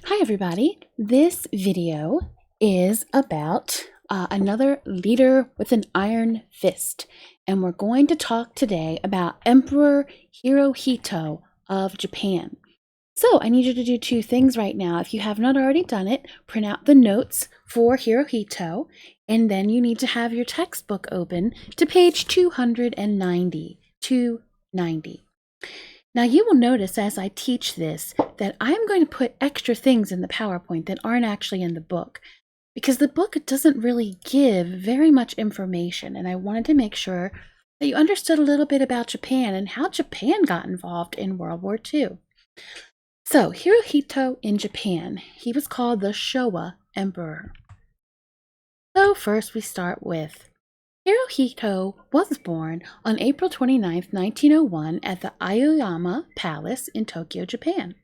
Hi everybody, this video is about another leader with an iron fist, and we're going to talk today about Emperor Hirohito of Japan. So I need you to do two things right now. If you have not already done it, print out the notes for Hirohito, and then you need to have your textbook open to page 290. 290. Now you will notice as I teach this that I'm going to put extra things in the PowerPoint that aren't actually in the book, because the book doesn't really give very much information, and I wanted to make sure that you understood a little bit about Japan and how Japan got involved in World War II. So Hirohito in Japan, he was called the Showa Emperor. So first we start with Hirohito was born on April 29, 1901 at the Aoyama Palace in Tokyo, Japan.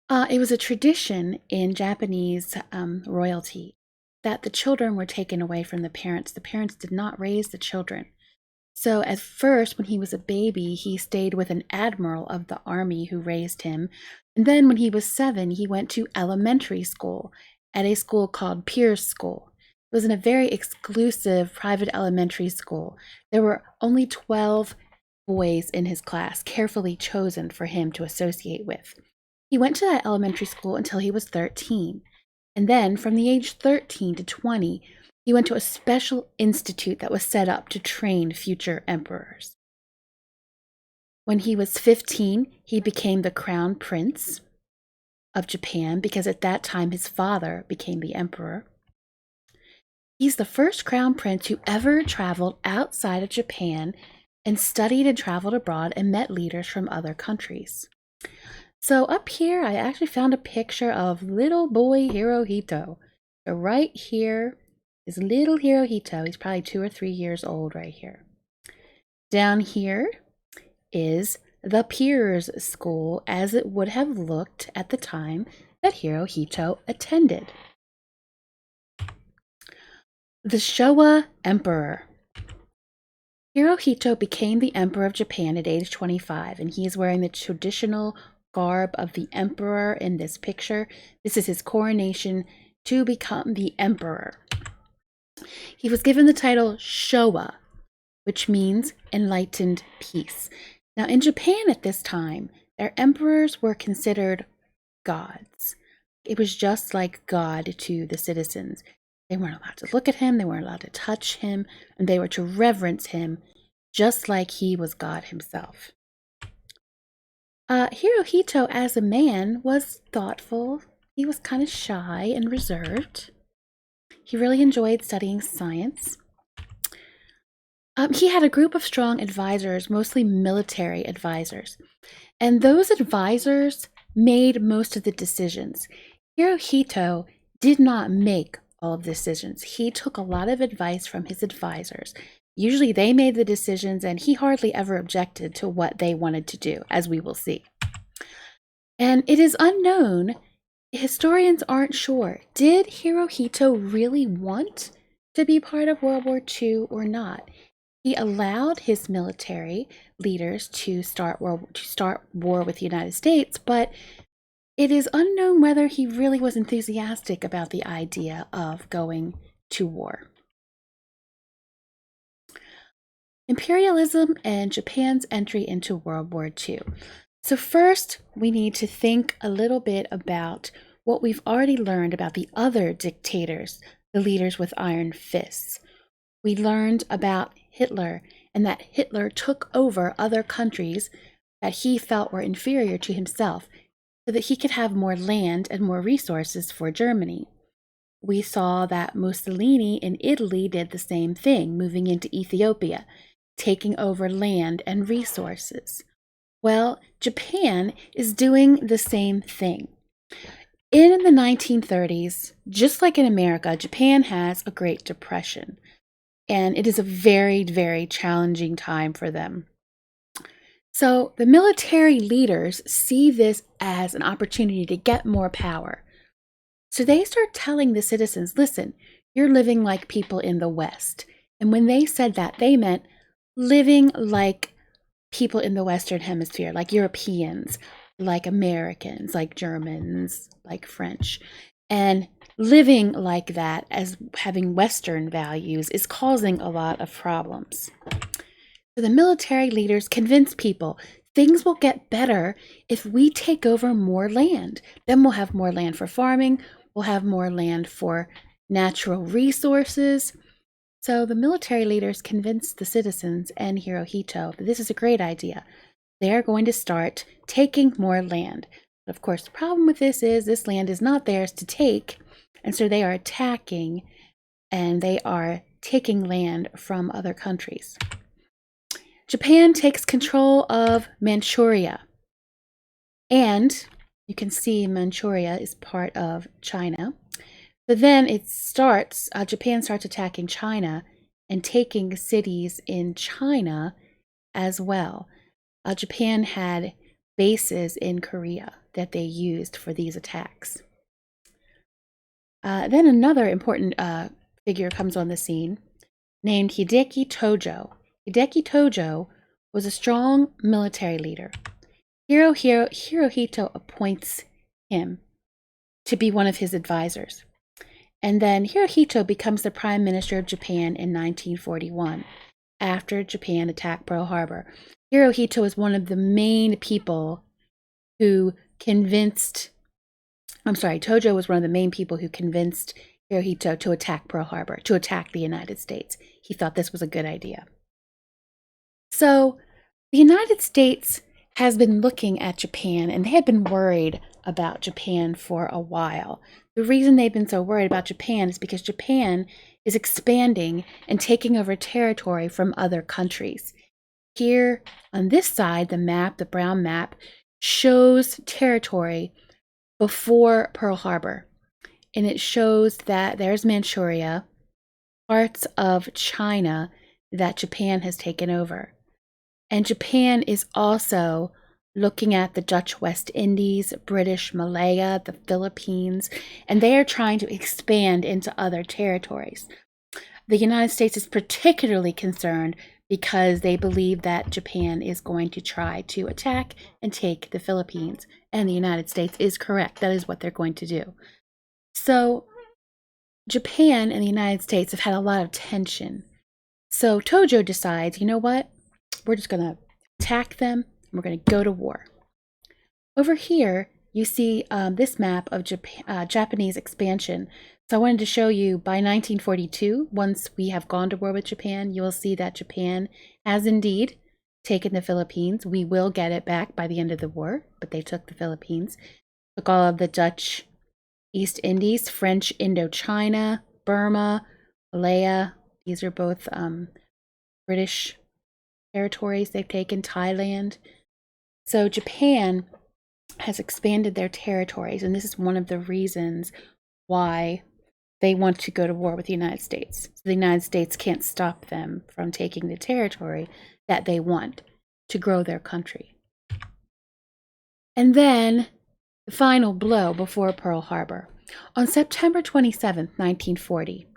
It was a tradition in Japanese royalty that the children were taken away from the parents. The parents did not raise the children. So at first, when he was a baby, he stayed with an admiral of the army who raised him. And then when he was 7, he went to elementary school at a school called Pierce School. It was in a very exclusive private elementary school. There were only 12 boys in his class, carefully chosen for him to associate with. He went to that elementary school until he was 13. And then from the age 13 to 20, he went to a special institute that was set up to train future emperors. When he was 15, he became the crown prince of Japan because at that time his father became the emperor. He's the first crown prince who ever traveled outside of Japan and studied and traveled abroad and met leaders from other countries. So up here, I actually found a picture of little boy Hirohito. So right here is little Hirohito. He's probably 2 or 3 years old right here. Down here is the Piers School as it would have looked at the time that Hirohito attended. The Showa Emperor. Hirohito became the Emperor of Japan at age 25, and he is wearing the traditional garb of the Emperor in this picture. This is his coronation to become the Emperor. He was given the title Showa, which means enlightened peace. Now, in Japan at this time, their emperors were considered gods. It was just like God to the citizens. They weren't allowed to look at him, they weren't allowed to touch him, and they were to reverence him just like he was God himself. Hirohito as a man was thoughtful. He was kind of shy and reserved. He really enjoyed studying science. He had a group of strong advisors, mostly military advisors, and those advisors made most of the decisions. Hirohito did not make all of the decisions. He took a lot of advice from his advisors. Usually they made the decisions and he hardly ever objected to what they wanted to do, as we will see. And it is unknown, historians aren't sure, did Hirohito really want to be part of World War II or not? He allowed his military leaders to start war with the United States, but it is unknown whether he really was enthusiastic about the idea of going to war. Imperialism and Japan's entry into World War II. So first, we need to think a little bit about what we've already learned about the other dictators, the leaders with iron fists. We learned about Hitler and that Hitler took over other countries that he felt were inferior to himself so that he could have more land and more resources for Germany. We saw that Mussolini in Italy did the same thing, moving into Ethiopia, taking over land and resources. Well, Japan is doing the same thing. In the 1930s, just like in America, Japan has a Great Depression, and it is a very, very challenging time for them. So the military leaders see this as an opportunity to get more power. So they start telling the citizens, listen, you're living like people in the West. And when they said that, they meant living like people in the Western Hemisphere, like Europeans, like Americans, like Germans, like French. And living like that as having Western values is causing a lot of problems. So the military leaders convince people things will get better if we take over more land. Then we'll have more land for farming, we'll have more land for natural resources. So the military leaders convinced the citizens and Hirohito that this is a great idea. They are going to start taking more land. But of course, the problem with this land is not theirs to take, and so they are attacking and they are taking land from other countries. Japan takes control of Manchuria, and you can see Manchuria is part of China. But then Japan starts attacking China and taking cities in China as well. Japan had bases in Korea that they used for these attacks. Then another important figure comes on the scene named Hideki Tojo. Hideki Tojo was a strong military leader. Hirohito appoints him to be one of his advisors. And then Hirohito becomes the Prime Minister of Japan in 1941, after Japan attacked Pearl Harbor. Hirohito is one of the main people who convinced, Tojo was one of the main people who convinced Hirohito to attack Pearl Harbor, to attack the United States. He thought this was a good idea. So the United States has been looking at Japan, and they had been worried about Japan for a while. The reason they've been so worried about Japan is because Japan is expanding and taking over territory from other countries. Here on this side, the map, the brown map, shows territory before Pearl Harbor. And it shows that there's Manchuria, parts of China that Japan has taken over. And Japan is also looking at the Dutch West Indies, British Malaya, the Philippines, and they are trying to expand into other territories. The United States is particularly concerned because they believe that Japan is going to try to attack and take the Philippines, and the United States is correct. That is what they're going to do. So Japan and the United States have had a lot of tension. So Tojo decides, you know what? We're just going to attack them, and we're going to go to war. Over here, you see this map of Japanese expansion. So I wanted to show you by 1942, once we have gone to war with Japan, you will see that Japan has indeed taken the Philippines. We will get it back by the end of the war, but they took the Philippines. Took all of the Dutch East Indies, French Indochina, Burma, Malaya. These are both British territories they've taken, Thailand. So Japan has expanded their territories, and this is one of the reasons why they want to go to war with the United States. So the United States can't stop them from taking the territory that they want to grow their country. And then the final blow before Pearl Harbor. On September 27, 1940,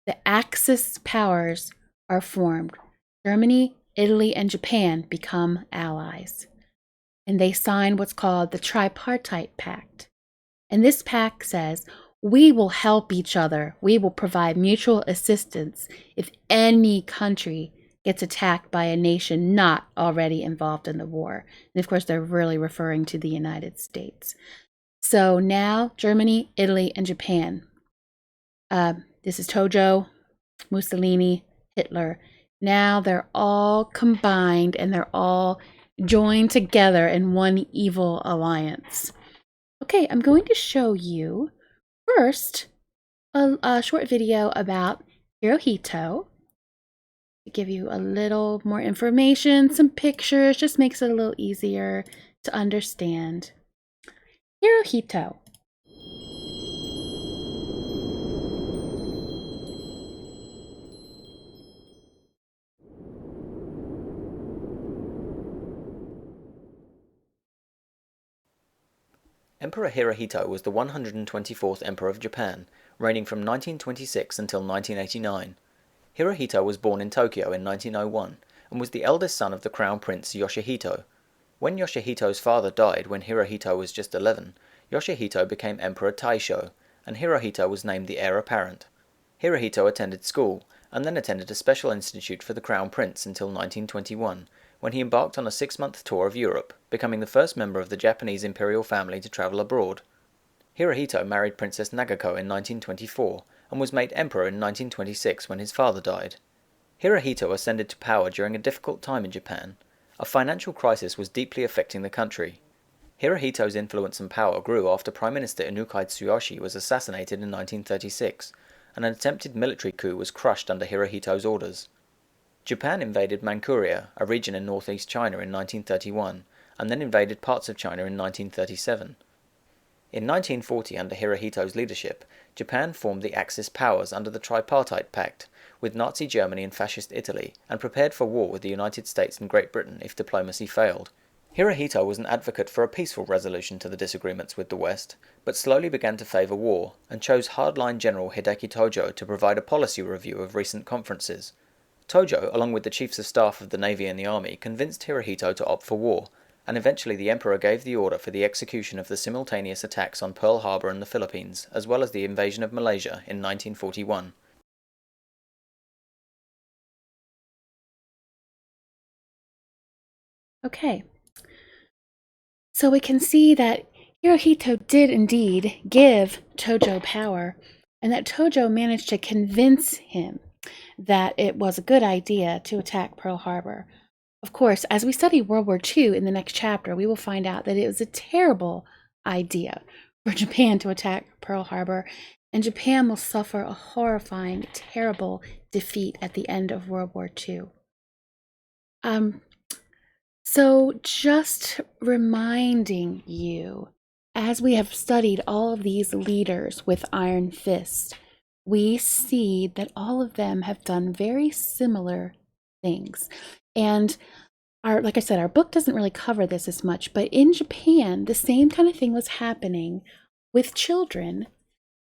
the Axis powers are formed. Germany, Italy, and Japan become allies. And they sign what's called the Tripartite Pact. And this pact says, we will help each other. We will provide mutual assistance if any country gets attacked by a nation not already involved in the war. And of course, they're really referring to the United States. So now Germany, Italy, and Japan. This is Tojo, Mussolini, Hitler. Now they're all combined and they're all joined together in one evil alliance. Okay, I'm going to show you first a short video about Hirohito to give you a little more information, some pictures, just makes it a little easier to understand. Hirohito. Emperor Hirohito was the 124th Emperor of Japan, reigning from 1926 until 1989. Hirohito was born in Tokyo in 1901 and was the eldest son of the Crown Prince Yoshihito. When Yoshihito's father died when Hirohito was just 11, Yoshihito became Emperor Taisho, and Hirohito was named the heir apparent. Hirohito attended school, and then attended a special institute for the Crown Prince until 1921, when he embarked on a 6-month tour of Europe, becoming the first member of the Japanese imperial family to travel abroad. Hirohito married Princess Nagako in 1924, and was made emperor in 1926 when his father died. Hirohito ascended to power during a difficult time in Japan. A financial crisis was deeply affecting the country. Hirohito's influence and power grew after Prime Minister Inukai Tsuyoshi was assassinated in 1936, and an attempted military coup was crushed under Hirohito's orders. Japan invaded Manchuria, a region in northeast China, in 1931, and then invaded parts of China in 1937. In 1940, under Hirohito's leadership, Japan formed the Axis powers under the Tripartite Pact with Nazi Germany and Fascist Italy, and prepared for war with the United States and Great Britain if diplomacy failed. Hirohito was an advocate for a peaceful resolution to the disagreements with the West, but slowly began to favour war, and chose hardline General Hideki Tojo to provide a policy review of recent conferences. Tojo, along with the chiefs of staff of the Navy and the Army, convinced Hirohito to opt for war, and eventually the Emperor gave the order for the execution of the simultaneous attacks on Pearl Harbor and the Philippines, as well as the invasion of Malaysia in 1941. Okay, so we can see that Hirohito did indeed give Tojo power, and that Tojo managed to convince him that it was a good idea to attack Pearl Harbor. Of course, as we study World War II in the next chapter, we will find out that it was a terrible idea for Japan to attack Pearl Harbor, and Japan will suffer a horrifying, terrible defeat at the end of World War II. So just reminding you, as we have studied all of these leaders with iron fists, we see that all of them have done very similar things. And like I said, our book doesn't really cover this as much, but in Japan, the same kind of thing was happening with children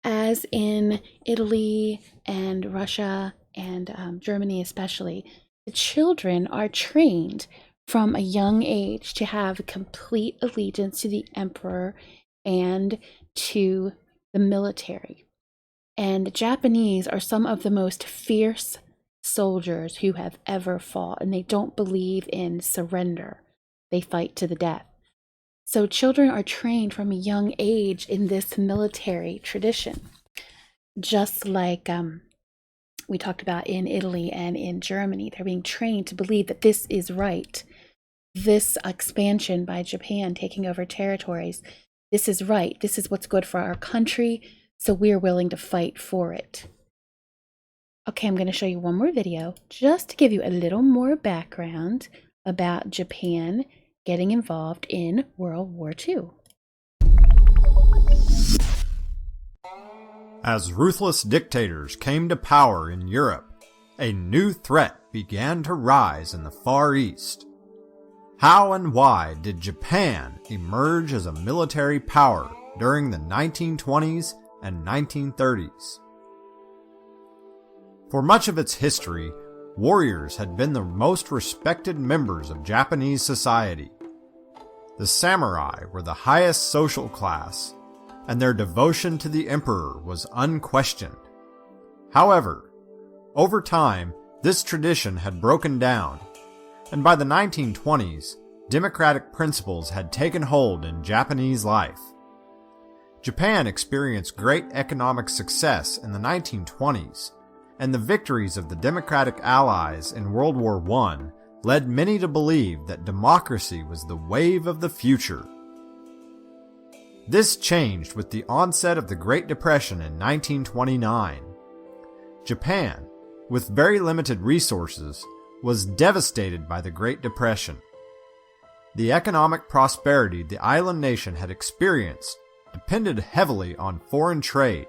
as in Italy and Russia and Germany especially. The children are trained from a young age to have complete allegiance to the emperor and to the military. And the Japanese are some of the most fierce soldiers who have ever fought, and they don't believe in surrender. They fight to the death. So children are trained from a young age in this military tradition, just like we talked about in Italy and in Germany. They're being trained to believe that this is right. This expansion by Japan taking over territories, this is right. This is what's good for our country, so we're willing to fight for it. Okay, I'm going to show you one more video just to give you a little more background about Japan getting involved in World War II. As ruthless dictators came to power in Europe, a new threat began to rise in the Far East. How and why did Japan emerge as a military power during the 1920s and 1930s? For much of its history, warriors had been the most respected members of Japanese society. The samurai were the highest social class, and their devotion to the emperor was unquestioned. However, over time, this tradition had broken down, and by the 1920s, democratic principles had taken hold in Japanese life. Japan experienced great economic success in the 1920s, and the victories of the Democratic Allies in World War I led many to believe that democracy was the wave of the future. This changed with the onset of the Great Depression in 1929. Japan, with very limited resources, was devastated by the Great Depression. The economic prosperity the island nation had experienced depended heavily on foreign trade,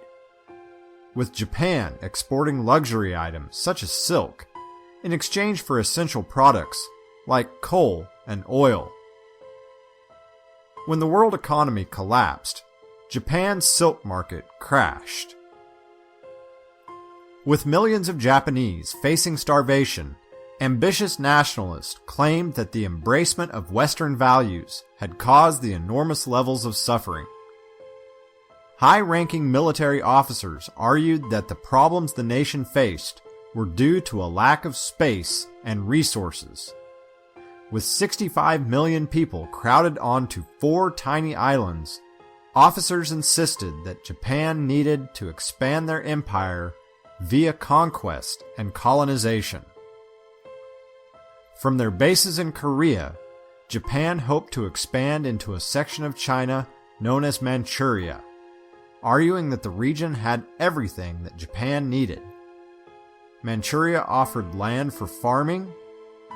with Japan exporting luxury items such as silk in exchange for essential products like coal and oil. When the world economy collapsed, Japan's silk market crashed. With millions of Japanese facing starvation ambitious nationalists claimed that the embracement of Western values had caused the enormous levels of suffering. High-ranking military officers argued that the problems the nation faced were due to a lack of space and resources. With 65 million people crowded onto 4 tiny islands, officers insisted that Japan needed to expand their empire via conquest and colonization. From their bases in Korea, Japan hoped to expand into a section of China known as Manchuria, arguing that the region had everything that Japan needed. Manchuria offered land for farming,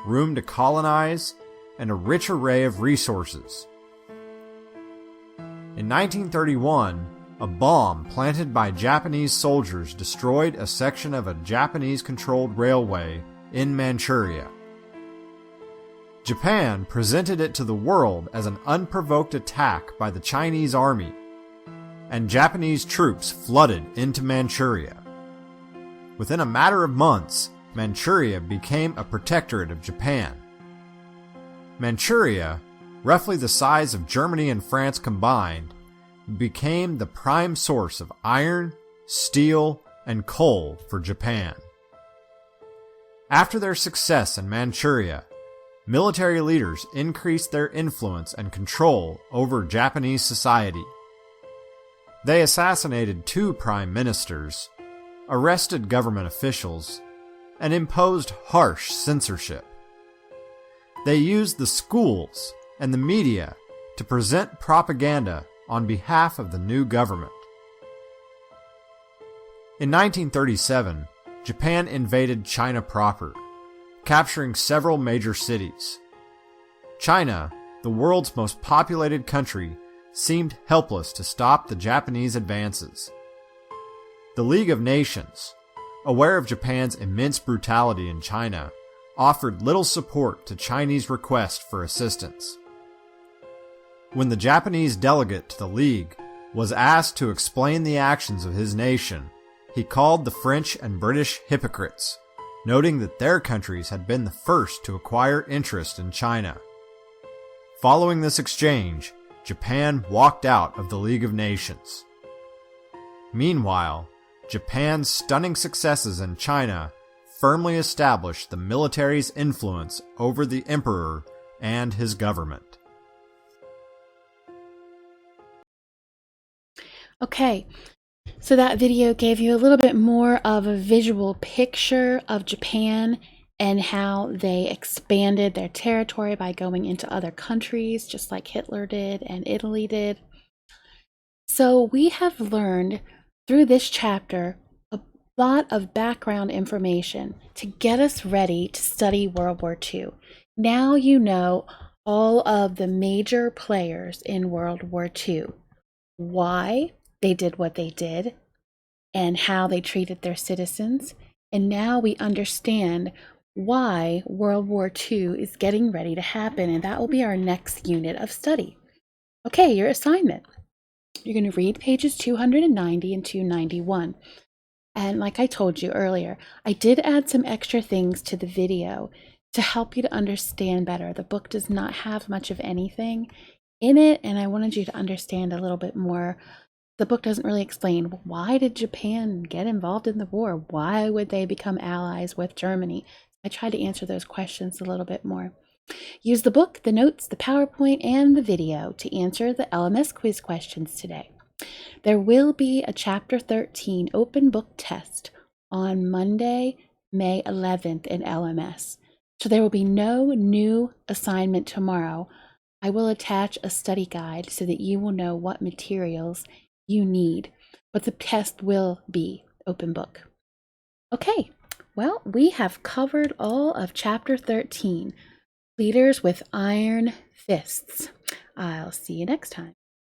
room to colonize, and a rich array of resources. In 1931, a bomb planted by Japanese soldiers destroyed a section of a Japanese-controlled railway in Manchuria. Japan presented it to the world as an unprovoked attack by the Chinese army, and Japanese troops flooded into Manchuria. Within a matter of months, Manchuria became a protectorate of Japan. Manchuria, roughly the size of Germany and France combined, became the prime source of iron, steel, and coal for Japan. After their success in Manchuria, military leaders increased their influence and control over Japanese society. They assassinated 2 prime ministers, arrested government officials, and imposed harsh censorship. They used the schools and the media to present propaganda on behalf of the new government. In 1937, Japan invaded China proper, capturing several major cities. China, the world's most populated country, seemed helpless to stop the Japanese advances. The League of Nations, aware of Japan's immense brutality in China, offered little support to Chinese requests for assistance. When the Japanese delegate to the League was asked to explain the actions of his nation, he called the French and British hypocrites, noting that their countries had been the first to acquire interest in China. Following this exchange, Japan walked out of the League of Nations. Meanwhile, Japan's stunning successes in China firmly established the military's influence over the emperor and his government. Okay, so that video gave you a little bit more of a visual picture of Japan and how they expanded their territory by going into other countries, just like Hitler did and Italy did. So we have learned through this chapter a lot of background information to get us ready to study World War II. Now you know all of the major players in World War II, why they did what they did, and how they treated their citizens. And now we understand why World War II is getting ready to happen, and that will be our next unit of study. Okay, your assignment. You're going to read pages 290 and 291. And like I told you earlier, I did add some extra things to the video to help you to understand better. The book does not have much of anything in it, and I wanted you to understand a little bit more. The book doesn't really explain, why did Japan get involved in the war? Why would they become allies with Germany? I tried to answer those questions a little bit more. Use the book, the notes, the PowerPoint, and the video to answer the LMS quiz questions today. There will be a Chapter 13 open book test on Monday, May 11th in LMS. So there will be no new assignment tomorrow. I will attach a study guide so that you will know what materials you need, but the test will be open book. Okay, well, we have covered all of Chapter 13, Leaders with Iron Fists. I'll see you next time.